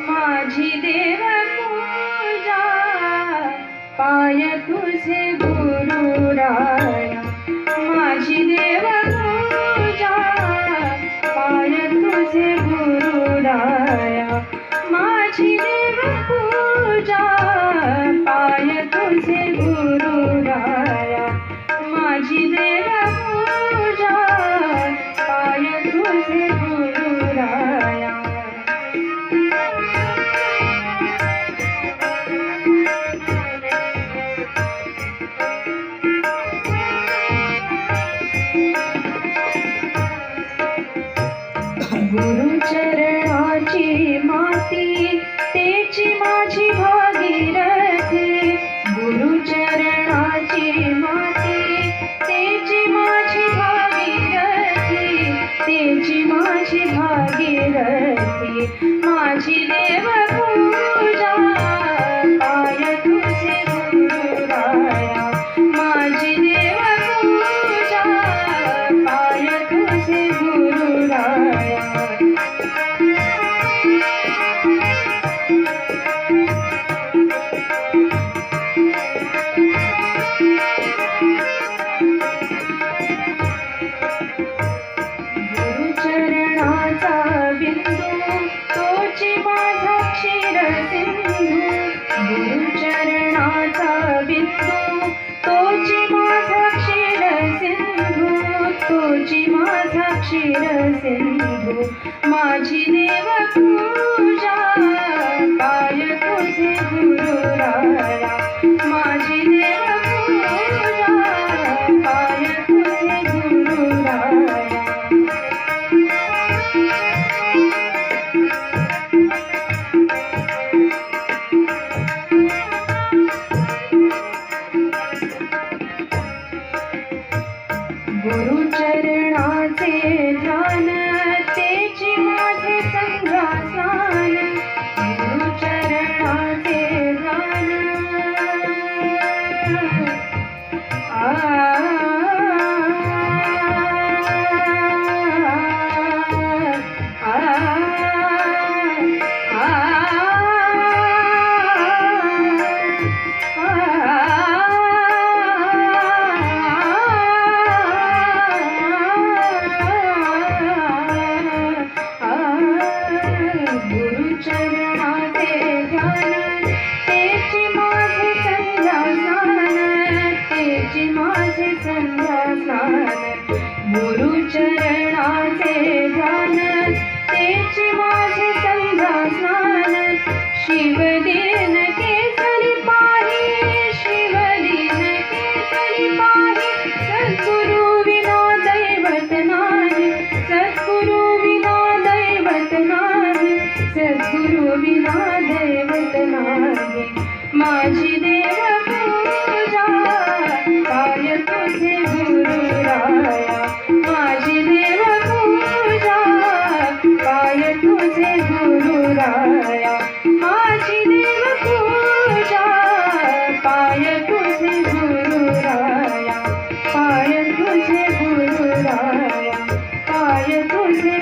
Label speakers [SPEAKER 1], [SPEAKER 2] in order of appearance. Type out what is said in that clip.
[SPEAKER 1] माझी देव पूजा पाय तुझे गुरुराया, माझी देव पूजा पाय तुझे गुरुराया, माझी देव पूजा पाय तुझे गुरुराया, माझी देव पूजा पाय तुझे गुरुराया. गुरुचरणाची माती तेची माझी भागीरथी, गुरुचरणाची माती तेची माझी भागीरथी, तेची माझी भागीरथी, माझी देव पूजा पाय तुझे गुरुराया, माझी देव पूजा पाय तुझे गुरुराया. गुरुचरणाचा बिंदू तोची माझा क्षीरसिंधू, गुरुचरणाचा बिंदू तोची माझा क्षीरसिंधू, तोची माझा क्षीरसिंधू, माझी देव पूजा पाय तुझे गुरुराया, माझी देव पूजा पाय तुझे गुरुराया. गुरुचरणाचे ध्यान तेची माझे संध्यास्नान, गुरुचरणाचे ध्यान गुरुचरणाचे ध्यान तेची माझे संध्यास्नान, तेची माझे संध्यास्नान, गुरुचरणाचे ध्यान तेची माझे संध्यास्नान. शिवदीन केसरी पाही, शिवदीन केसरी पाही, सद्गुरु विना दैवत नाही, सद्गुरु विना दैवत नाही, सद्गुरु विना दैवत नाही. माझी देव पूजा पाय तुझे गुरुराया, माझी देव पूजा पाय तुझे गुरुराया, माझी देव पूजा पाय तुझे गुरुराया, पाय तुझे गुरुराया, पाय तुझे